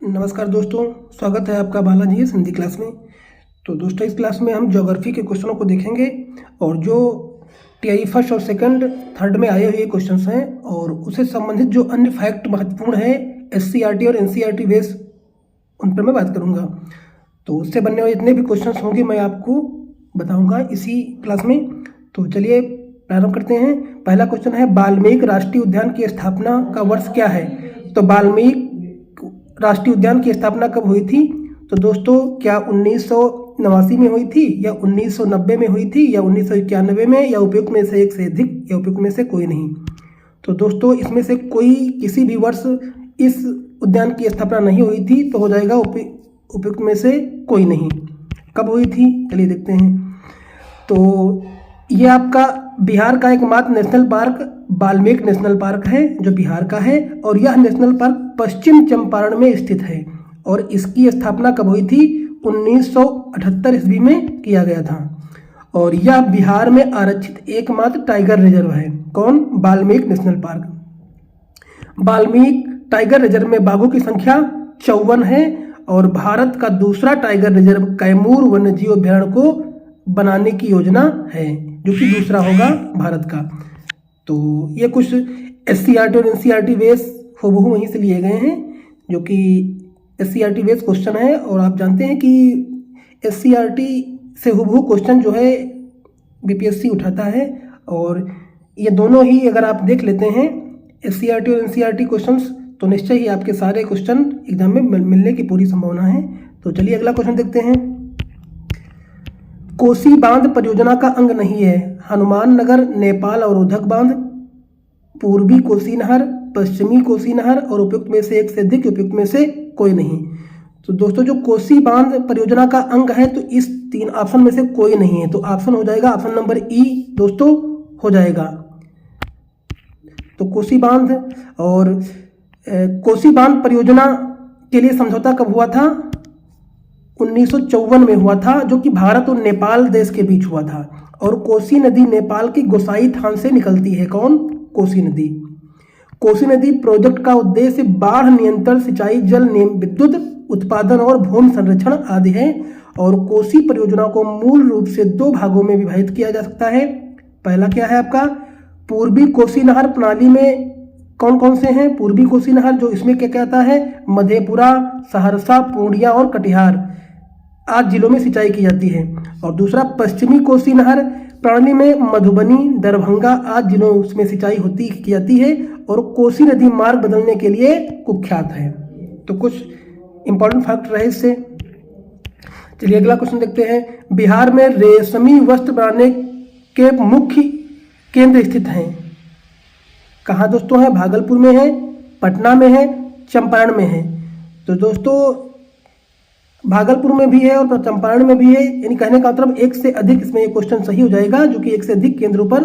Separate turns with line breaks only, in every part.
नमस्कार दोस्तों, स्वागत है आपका बालाजी हिंदी क्लास में। तो दोस्तों, इस क्लास में हम ज्योग्राफी के क्वेश्चनों को देखेंगे और जो टीआई फर्स्ट और सेकंड थर्ड में आए हुए क्वेश्चंस हैं और उससे संबंधित जो अन्य फैक्ट महत्वपूर्ण है एससीईआरटी और एनसीईआरटी बेस, उन पर मैं बात करूंगा। तो उससे बनने वाले जितने भी क्वेश्चंस होंगे मैं आपको बताऊँगा इसी क्लास में। तो चलिए प्रारंभ करते हैं। पहला क्वेश्चन है, वाल्मीकि राष्ट्रीय उद्यान की स्थापना का वर्ष क्या है? तो वाल्मीकि राष्ट्रीय उद्यान की स्थापना कब हुई थी? तो दोस्तों, क्या 1989 में हुई थी या 1990 में हुई थी या 1991 में या उपयुक्त में से एक से अधिक या उपयुक्त में से कोई नहीं? तो दोस्तों, इसमें से कोई किसी भी वर्ष इस उद्यान की स्थापना नहीं हुई थी, तो हो जाएगा उपयुक्त में से कोई नहीं। कब हुई थी चलिए देखते हैं। तो ये आपका बिहार का एकमात्र national park Valmiki national park है जो बिहार का है, और यह नेशनल पार्क पश्चिम चंपारण में स्थित है और इसकी स्थापना कब हुई थी? 1978 ईस्वी में किया गया था। और यह बिहार में आरक्षित एकमात्र टाइगर रिजर्व है। कौन? Valmiki national park. Valmiki tiger reserve में बाघों की संख्या 54 है और भारत का दूसरा टाइगर रिजर्व कैमूर वन्यजीव अभयारण्य को बनाने की योजना है, जो कि दूसरा होगा भारत का। तो ये कुछ एससीईआरटी और एनसीईआरटी बेस हूबहू वहीं से लिए गए हैं, जो कि एससीईआरटी बेस क्वेश्चन है। और आप जानते हैं कि एससीईआरटी से हूबहू क्वेश्चन जो है बीपीएससी उठाता है, और ये दोनों ही अगर आप देख लेते हैं एससीईआरटी और एनसीईआरटी क्वेश्चंस, तो निश्चय ही आपके सारे क्वेश्चन एग्जाम में मिलने की पूरी संभावना है। तो चलिए अगला क्वेश्चन देखते हैं। कोसी बांध परियोजना का अंग नहीं है? हनुमान नगर, नेपाल अवरोधक बांध, पूर्वी कोसी नहर, पश्चिमी कोसी नहर और उपयुक्त में से एक से अधिक, उपयुक्त में से कोई नहीं। तो दोस्तों, जो कोसी बांध परियोजना का अंग है तो इस तीन ऑप्शन में से कोई नहीं है, तो ऑप्शन हो जाएगा ऑप्शन नंबर ई दोस्तों हो जाएगा। तो कोसी बांध और कोसी बांध परियोजना के लिए समझौता कब हुआ था? 1954 में हुआ था, जो कि भारत और नेपाल देश के बीच हुआ था। और कोसी नदी नेपाल की गोसाई थान से निकलती है। कौन? कोसी नदी। कोसी नदी प्रोजेक्ट का उद्देश्य बाढ़ नियंत्रण, सिंचाई, जल विद्युत उत्पादन और भूमि संरक्षण आदि है। और कोसी परियोजना को मूल रूप से दो भागों में विभाजित किया जा सकता है। पहला क्या है आपका? पूर्वी कोसी नहर प्रणाली में कौन कौन से हैं? पूर्वी कोसी नहर, जो इसमें क्या कहता है? मधेपुरा, सहरसा, पूर्णिया और कटिहार आदि जिलों में सिंचाई की जाती है। और दूसरा पश्चिमी कोसी नहर प्रणाली में मधुबनी, दरभंगा आदि जिलों में सिंचाई की जाती है और कोसी नदी मार्ग बदलने के लिए कुख्यात है। तो कुछ इंपॉर्टेंट फैक्ट रहे इससे। चलिए अगला क्वेश्चन देखते हैं। बिहार में रेशमी वस्त्र बनाने के मुख्य केंद्र स्थित हैं? कहाँ दोस्तों है? भागलपुर में है, पटना में है, चंपारण में है। तो दोस्तों, भागलपुर में भी है और चंपारण में भी है, यानी कहने का मतलब एक से अधिक इसमें ये क्वेश्चन सही हो जाएगा, जो कि एक से अधिक केंद्रों पर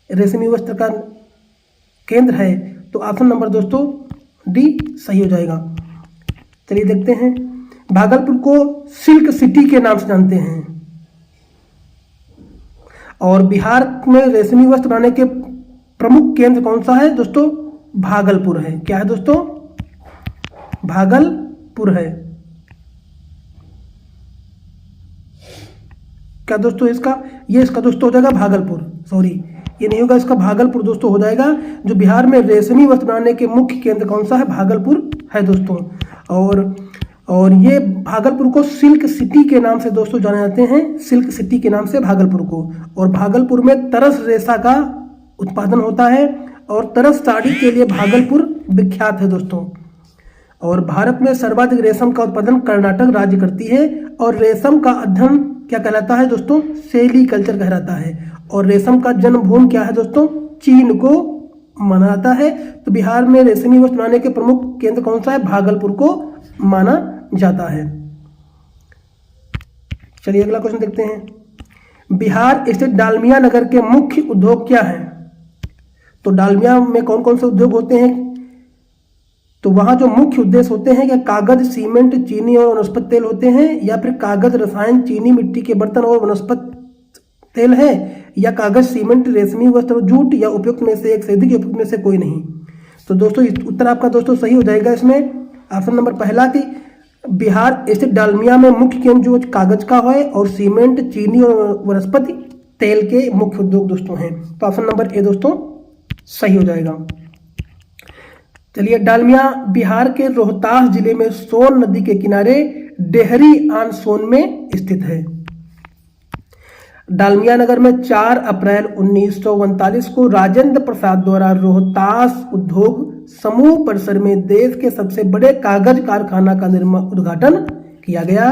रेशमी वस्त्र का केंद्र है। तो ऑप्शन नंबर दोस्तों डी सही हो जाएगा। चलिए देखते हैं। भागलपुर को सिल्क सिटी के नाम से जानते हैं और बिहार में रेशमी वस्त्र बनाने के प्रमुख केंद्र कौन सा है दोस्तों? भागलपुर है। क्या है दोस्तों? भागलपुर है। क्या दोस्तों इसका दोस्तों हो जाएगा भागलपुर, सॉरी ये नहीं होगा, इसका भागलपुर दोस्तों हो जाएगा। जो बिहार में रेशमी वस्त्र बनाने के मुख्य केंद्र कौन सा है? भागलपुर है दोस्तों। और ये भागलपुर को सिल्क सिटी के नाम से दोस्तों जाने जाते हैं, सिल्क सिटी के नाम से भागलपुर को। और भागलपुर में तरस रेशा का उत्पादन होता है और तरस साड़ी के लिए भागलपुर विख्यात है दोस्तों। और भारत में सर्वाधिक रेशम का उत्पादन कर्नाटक राज्य करती है और रेशम का अध्ययन क्या कहलाता है दोस्तों? सेरीकल्चर कहलाता है। और रेशम का जन्मभूमि क्या है दोस्तों? चीन को माना जाता है। तो बिहार में रेशमी वस्त्र बनाने के प्रमुख केंद्र कौन सा है? भागलपुर को माना जाता है। चलिए अगला क्वेश्चन देखते हैं। बिहार स्थित डालमिया नगर के मुख्य उद्योग क्या है? तो डालमिया में कौन कौन से उद्योग होते हैं? तो वहाँ जो मुख्य उद्देश्य होते हैं क्या कागज, सीमेंट, चीनी और वनस्पति तेल होते हैं, या फिर कागज, रसायन, चीनी, मिट्टी के बर्तन और वनस्पति तेल है, या कागज, सीमेंट, रेशमी वस्त्र, जूट, या उपयुक्त में से एक से अधिक, उपयुक्त में से कोई नहीं। तो दोस्तों उत्तर आपका दोस्तों सही हो जाएगा इसमें ऑप्शन नंबर पहला कि बिहार स्थित डालमिया में मुख्य केंद्र जो कागज का है और सीमेंट, चीनी और वनस्पति तेल के मुख्य उद्योग दोस्तों हैं। तो ऑप्शन नंबर ए दोस्तों सही हो जाएगा। चलिए, डालमिया बिहार के रोहतास जिले में सोन नदी के किनारे डेहरी ऑन सोन में स्थित है। डालमिया नगर में 4 अप्रैल 1939 को राजेंद्र प्रसाद द्वारा रोहतास उद्योग समूह परिसर में देश के सबसे बड़े कागज कारखाना का उद्घाटन किया गया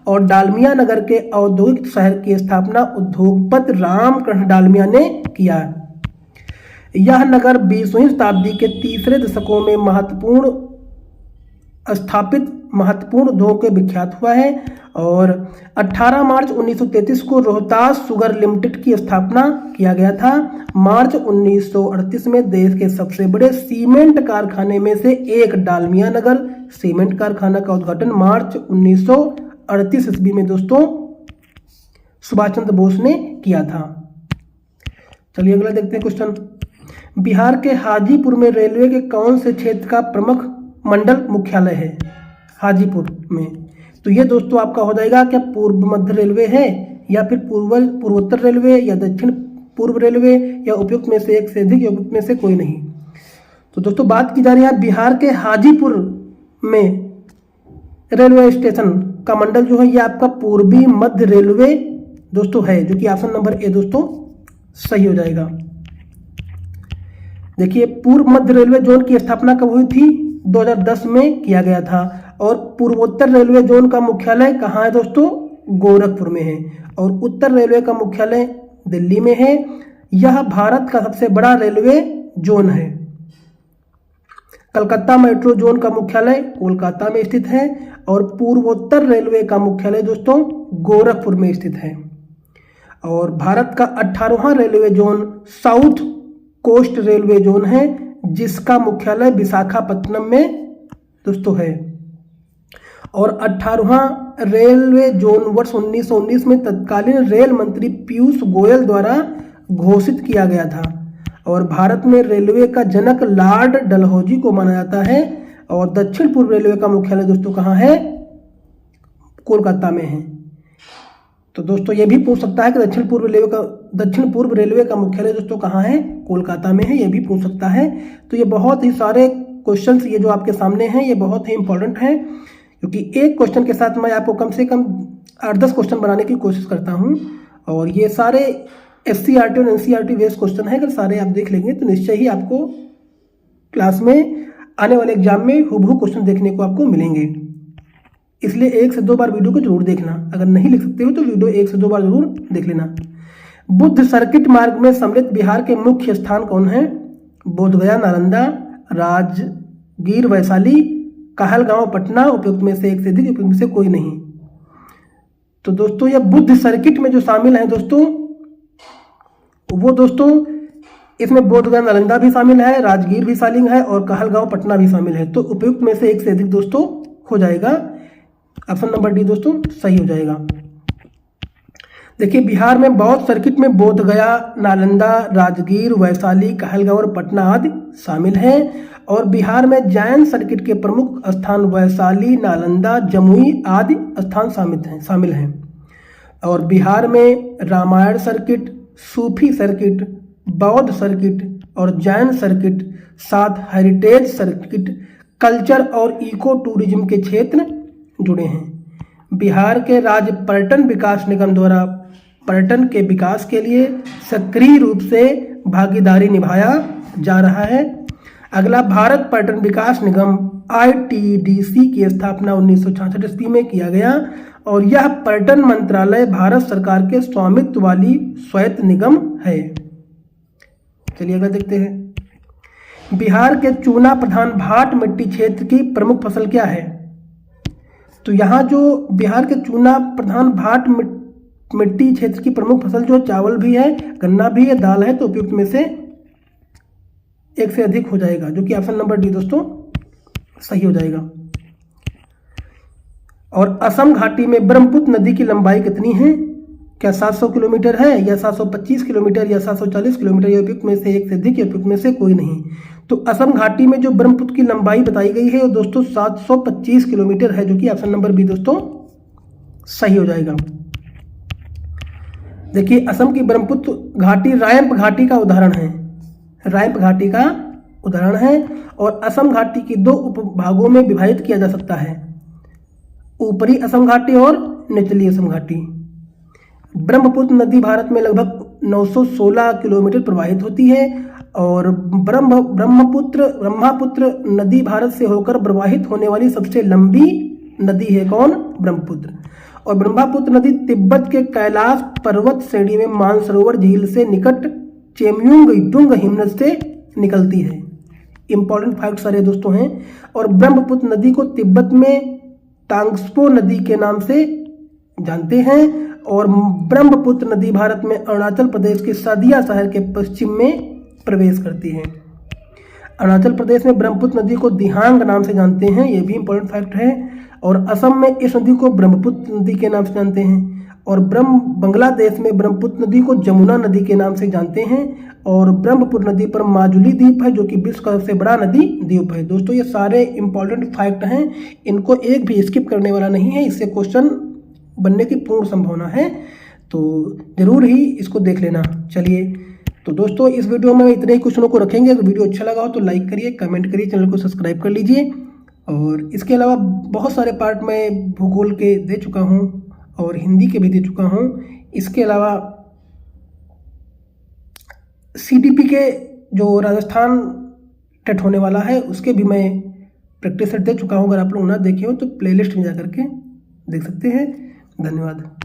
और डालमिया नगर के औद्योगिक शहर की स्थापना उद्योगपति रामकृष्ण डालमिया ने किया। यह नगर 20वीं शताब्दी के तीसरे दशकों में महत्वपूर्ण उद्योग के विख्यात हुआ है और 18 मार्च 1933 को रोहतास शुगर लिमिटेड की स्थापना किया गया था। मार्च 1938 में देश के सबसे बड़े सीमेंट कारखाने में से एक डालमिया नगर सीमेंट कारखाना का उद्घाटन मार्च 1938 ईस्वी में दोस्तों सुभाष चंद्र बोस ने किया था। चलिए अगला देखते हैं क्वेश्चन। बिहार के हाजीपुर में रेलवे के कौन से क्षेत्र का प्रमुख मंडल मुख्यालय है? हाजीपुर में, तो ये दोस्तों आपका हो जाएगा क्या पूर्व मध्य रेलवे है या फिर पूर्वोत्तर रेलवे या दक्षिण पूर्व रेलवे या उपयुक्त में से एक से अधिक या उपयुक्त में से कोई नहीं। तो दोस्तों बात की जा रही है बिहार के हाजीपुर में रेलवे स्टेशन का मंडल जो है ये आपका पूर्वी मध्य रेलवे दोस्तों है, जो कि ऑप्शन नंबर ए दोस्तों सही हो जाएगा। देखिए, पूर्व मध्य रेलवे जोन की स्थापना कब हुई थी? 2010 में किया गया था और पूर्वोत्तर रेलवे जोन का मुख्यालय कहाँ है दोस्तों? गोरखपुर में है और उत्तर रेलवे का मुख्यालय दिल्ली में है। यह भारत का सबसे बड़ा रेलवे जोन है। कलकत्ता मेट्रो जोन का मुख्यालय कोलकाता में स्थित है और पूर्वोत्तर रेलवे का मुख्यालय दोस्तों गोरखपुर में स्थित है। और भारत का 18वां railway zone south coast railway zone है जिसका मुख्यालय विशाखापत्तनम में दोस्तों है। और 18वां रेलवे जोन वर्ष 1919 में तत्कालीन रेल मंत्री पीयूष गोयल द्वारा घोषित किया गया था और भारत में रेलवे का जनक लॉर्ड डलहौजी को माना जाता है। और दक्षिण पूर्व रेलवे का मुख्यालय दोस्तों कहाँ है? कोलकाता में है। तो दोस्तों ये भी पूछ सकता है कि दक्षिण पूर्व रेलवे का मुख्यालय दोस्तों कहाँ है? कोलकाता में है, ये भी पूछ सकता है। तो ये बहुत ही सारे क्वेश्चंस ये जो आपके सामने हैं ये बहुत ही इंपॉर्टेंट हैं, क्योंकि एक क्वेश्चन के साथ मैं आपको कम से कम 8-10 क्वेश्चन बनाने की कोशिश करता हूँ और ये सारे SCERT और NCERT बेस्ड क्वेश्चन है। अगर सारे आप देख लेंगे तो निश्चय ही आपको क्लास में आने वाले एग्जाम में हूबहू क्वेश्चन देखने को आपको मिलेंगे। इसलिए 1 से 2 बार वीडियो को जरूर देखना। अगर नहीं लिख सकते हो तो वीडियो 1 से 2 बार जरूर देख लेना। बुद्ध सर्किट मार्ग में सम्मिलित बिहार के मुख्य स्थान कौन है? बोधगया, नालंदा, राजगीर, वैशाली, कहलगांव, पटना, उपयुक्त में से एक से अधिक, उपयुक्त में से कोई नहीं। तो दोस्तों यह बुद्ध सर्किट में जो शामिल है दोस्तों वो दोस्तों इसमें बोधगया, नालंदा भी शामिल है, राजगीर भी शामिल है और कहलगांव, पटना भी शामिल है। तो उपयुक्त में से एक से अधिक दोस्तों हो जाएगा। ऑप्शन नंबर डी दोस्तों सही हो जाएगा। देखिए, बिहार में बौद्ध सर्किट में बोधगया, नालंदा, राजगीर, वैशाली, कहलगांव और पटना आदि शामिल हैं और बिहार में जैन सर्किट के प्रमुख स्थान वैशाली, नालंदा, जमुई आदि स्थान शामिल हैं। और बिहार में रामायण सर्किट, सूफी सर्किट, बौद्ध सर्किट और जैन सर्किट, साथ हेरिटेज सर्किट, कल्चर और इको टूरिज्म के क्षेत्र जुड़े हैं। बिहार के राज्य पर्यटन विकास निगम द्वारा पर्यटन के विकास के लिए सक्रिय रूप से भागीदारी निभाया जा रहा है। अगला, भारत पर्यटन विकास निगम ITDC की स्थापना 1966 ईस्वी में किया गया और यह पर्यटन मंत्रालय भारत सरकार के स्वामित्व वाली स्वायत्त निगम है। चलिए अगला देखते हैं। बिहार के चूना प्रधान भाट मिट्टी क्षेत्र की प्रमुख फसल क्या है? तो यहाँ जो बिहार के चूना प्रधान भाट मिट्टी क्षेत्र की प्रमुख फसल जो चावल भी है, गन्ना भी है, दाल है, तो उपयुक्त में से एक से अधिक हो जाएगा, जो कि ऑप्शन नंबर डी दोस्तों सही हो जाएगा। और असम घाटी में ब्रह्मपुत्र नदी की लंबाई कितनी है? क्या 700 किलोमीटर है या 725 किलोमीटर या 740 किलोमीटर, या उपयुक्त में से एक से अधिक या उपयुक्त में से कोई नहीं। तो असम घाटी में जो ब्रह्मपुत्र की लंबाई बताई गई है वो दोस्तों 725 किलोमीटर है, जो कि ऑप्शन नंबर बी दोस्तों सही हो जाएगा। देखिए असम की ब्रह्मपुत्र घाटी रायम्प घाटी का उदाहरण है, रायम्प घाटी का उदाहरण है। और असम घाटी की दो उपभागों में विभाजित किया जा सकता है, ऊपरी असम घाटी और निचली असम घाटी। ब्रह्मपुत्र नदी भारत में लगभग 916 किलोमीटर प्रवाहित होती है और ब्रह्मपुत्र नदी भारत से होकर प्रवाहित होने वाली सबसे लंबी नदी है कौन? ब्रह्मपुत्र। और ब्रह्मपुत्र नदी तिब्बत के कैलाश पर्वत श्रेणी में मानसरोवर झील से निकट चेमयुंग हिमनद से निकलती है। इंपॉर्टेंट फैक्ट सारे दोस्तों हैं। और ब्रह्मपुत्र नदी को तिब्बत में तांग्सपो नदी के नाम से जानते हैं। और ब्रह्मपुत्र नदी भारत में अरुणाचल प्रदेश के सादिया शहर के पश्चिम में प्रवेश करती है। अरुणाचल प्रदेश में ब्रह्मपुत्र नदी को दिहांग नाम से जानते हैं, ये भी इंपॉर्टेंट फैक्ट है। और असम में इस नदी को ब्रह्मपुत्र नदी के नाम से जानते हैं। और बांग्लादेश में ब्रह्मपुत्र नदी को जमुना नदी के नाम से जानते हैं। और ब्रह्मपुत्र नदी पर माजुली द्वीप है जो कि विश्व का सबसे बड़ा नदी द्वीप है। दोस्तों ये सारे इंपॉर्टेंट फैक्ट हैं, इनको एक भी स्किप करने वाला नहीं है, इससे क्वेश्चन बनने की पूर्ण संभावना है, तो जरूर ही इसको देख लेना। चलिए तो दोस्तों इस वीडियो में इतने ही क्वेश्चनों को रखेंगे। अगर वीडियो अच्छा लगा हो तो लाइक करिए, कमेंट करिए, चैनल को सब्सक्राइब कर लीजिए। और इसके अलावा बहुत सारे पार्ट मैं भूगोल के दे चुका हूँ और हिंदी के भी दे चुका हूँ। इसके अलावा CTP के जो राजस्थान टेट होने वाला है उसके भी मैं प्रैक्टिस सेट दे चुका हूँ। अगर आप लोग ना देखे हो तो प्लेलिस्ट में जा करके देख सकते हैं। धन्यवाद।